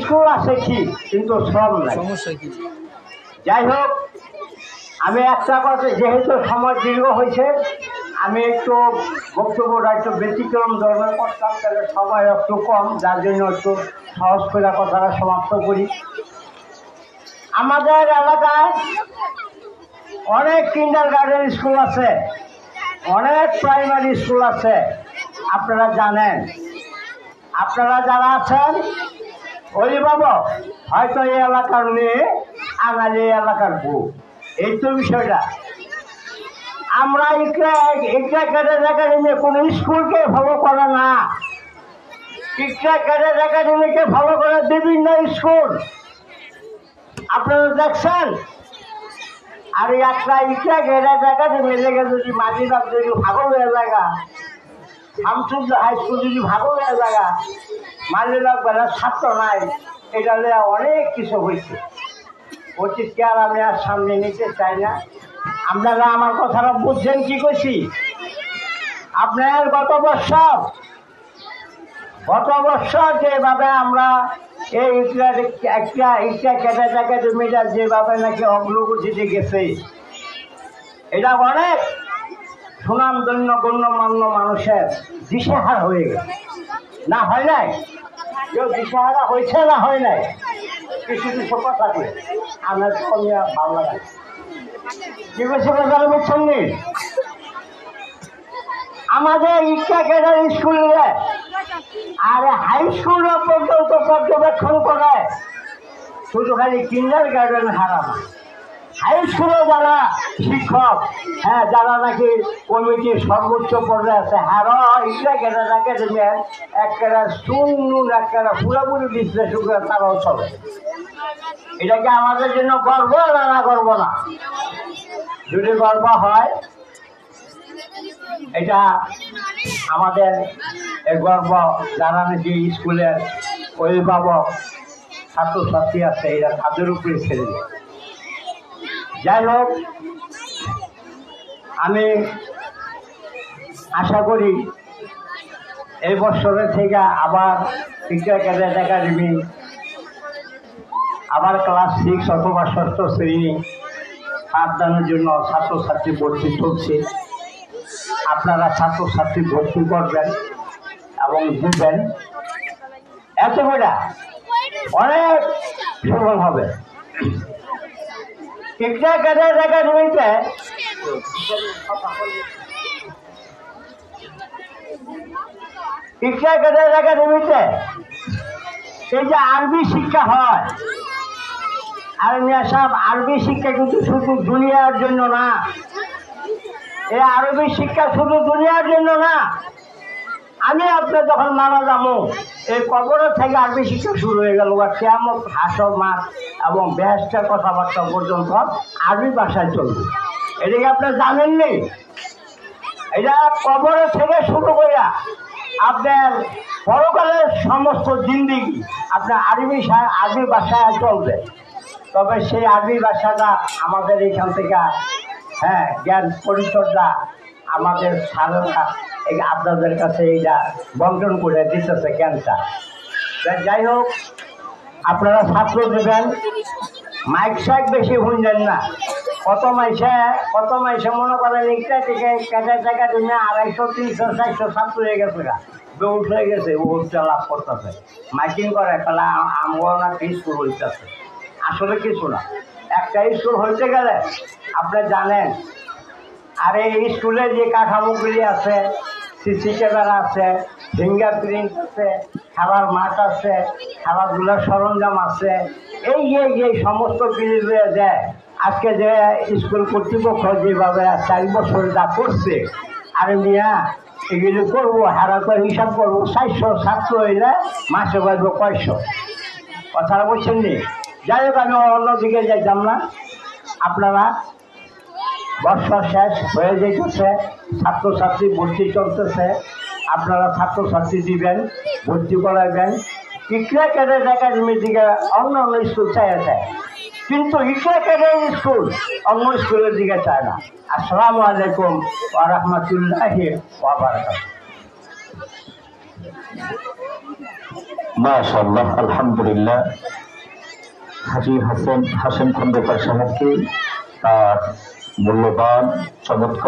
School আছে ঠিক, কিন্তু শ্রম নাই। যাই হোক, আমি একটা কথা, যেহেতু সময় দীর্ঘ হয়েছে, আমি একটু বক্তব্যটা একটু ব্যতিক্রম ধর্মের করতাম, তাহলে সময় একটু কম, যার জন্য একটু সহজ করে কথাটা সমাপ্ত করি। আমাদের এলাকায় অনেক কিন্ডারগার্টেন স্কুল আছে, অনেক প্রাইমারি স্কুল আছে, আপনারা জানেন। আপনারা যারা আছেন অভিভাবক, হয়তো এই এলাকার মেয়ে, আমার এই এলাকার বউ, এই তো বিষয়টা। আমরা ইকরা ক্যাডেট একাডেমি কোনো স্কুলকে ফলো করে না, ইকরা ক্যাডেট একাডেমিকে ফলো করে বিভিন্ন স্কুল আপনারা দেখছেন। আর একটা ইকরা ক্যাডেট একাডেমি লেগে যদি মাঝিবাগ যদি ভাগল হয়ে জায়গা, শামসুদ্দ হাই স্কুল যদি ভাগল হয়ে জায়গা, মাঝিবাগ বেলা ছাত্র নাই, এটা অনেক কিছু হয়েছে। অতীতকে আর আমি আর সামনে নিতে চাই না। আপনারা আমার কথাটা বুঝছেন কি কইছি? আপনার গত বছর যেভাবে আমরা এই একটা ক্যাডেট একাডেমিটা যেভাবে নাকি অগ্রগতিতে গেছে, এটা অনেক সুনামধন্য গণ্যমান্য মানুষের দিশেহারা হয়ে গেছে। না হয় নাই? কেউ দিশেহারা হয়েছে না হয় নাই? কিছু কিছু কথা বলে আমার কমিয়া ভালো লাগে। কি বলছে কথা বুঝছেন নি? আমাদের ইচ্ছা ক্যাডার স্কুলে আর হাই স্কুল পর্যন্ত পর্যবেক্ষণ করে শুধু খালি কিন্ডারগার্টেন হারা না, হাই স্কুলে যারা শিক্ষক, হ্যাঁ, যারা নাকি কমিটির সর্বোচ্চ পর্যায়ে আছে, হারা ইচ্ছা ক্যাডার একাডেমির একটা সুন্দর একটা পুরোপুরি বিশ্লেষণ করে তারাও চলে। এটা কি আমাদের জন্য গর্ব না গর্ব না? যদি গর্ব হয়, এটা আমাদের গর্ব যারা নাকি স্কুলের অভিভাবক ছাত্রছাত্রী আছে, এরা তাদের উপরে ছেড়ে দেয়। যাই হোক, আমি আশা করি এই বছরের থেকে আবার ইকরা ক্যাডেট একাডেমি আবার ক্লাস 6 অথবা 6ষ্ঠ শ্রেণী পাঠদানের জন্য ছাত্রছাত্রী ভর্তি চলছে। আপনারা ছাত্রছাত্রী ভর্তি করবেন এবং দিবেন, এত করে অনেক সফল হবে। ইকরা ক্যাডেট একাডেমিতে এই যে আরবি শিক্ষা হয়, আর মিয়া সাহেব, আরবি শিক্ষা কিন্তু শুধু দুনিয়ার জন্য না। এই আরবি শিক্ষা শুধু দুনিয়ার জন্য না। আমি আপনার যখন মারা যাবো, এই কবরের থেকে আরবি শিক্ষা শুরু হয়ে গেল, কিয়ামত, হাসর, মাঠ এবং বেহেশতের কথাবার্তা পর্যন্ত আরবি ভাষায় চলবে। এটাকে আপনার জানেননি? এটা কবরের থেকে শুরু করে আপনার পরকালের সমস্ত জিন্দিগি আপনার আরবি ভাষায় চলবে। তবে সেই আরবি ভাষাটা আমাদের এখান থেকে, হ্যাঁ, জ্ঞান পরিচর্যা আমাদের সারেরা আপনাদের কাছে এইটা বন্টন করে দিতেছে জ্ঞানটা। যাই হোক, আপনারা ছাত্র দেবেন, মাইক সাইক বেশি শুনবেন না। কত মাইসে মনে করেন একটা থেকে ক্যাডেট একাডেমি 250, 300, 400 ছাত্র হয়ে গেছে, বেউট হয়ে গেছে, উচ্চা লাভ করতেছে, মাইকিং করে খেলা আমগো না স্কুল হইতেছে। আসলে কিছু না, একটা স্কুল হইতে গেলে আপনি জানেন, আর এই স্কুলে যে কাঠামোগুলি আছে, সিসি ক্যামেরা আছে, ফিঙ্গারপ্রিন্ট আছে, খেলার মাঠ আছে, খেলাধুলার সরঞ্জাম আছে, এই সমস্ত কিছু দেয়। আজকে যে স্কুল কর্তৃপক্ষ যেভাবে 4 বছর যা করছে, আর মিয়া এগুলো করবো, হারা করে হিসাব করবো, 400 ছাত্র হইলে মাসে বাজবো 500। কথাটা বলছেন নি? যাই হোক, আমি অন্যদিকে যাইতাম না। আপনারা বর্ষা শেষ হয়ে যেতেছে, ছাত্রছাত্রী ভর্তি চলতেছে, আপনারা ছাত্রছাত্রী দিবেন, ভর্তি করাইবেন। ইকরা ক্যাডেট একাডেমির দিকে অন্য স্কুল চাইছে, কিন্তু ইকরা ক্যাডেট স্কুল অন্য স্কুলের দিকে চায় না। আসসালামু আলাইকুম ওয়া রাহমাতুল্লাহি ওয়া বারাকাতুহু। মাশাআল্লাহ, আলহামদুলিল্লাহ। হাজী হাসেম খন্দকার সাহেবকে তার মূল্যবান চমৎকার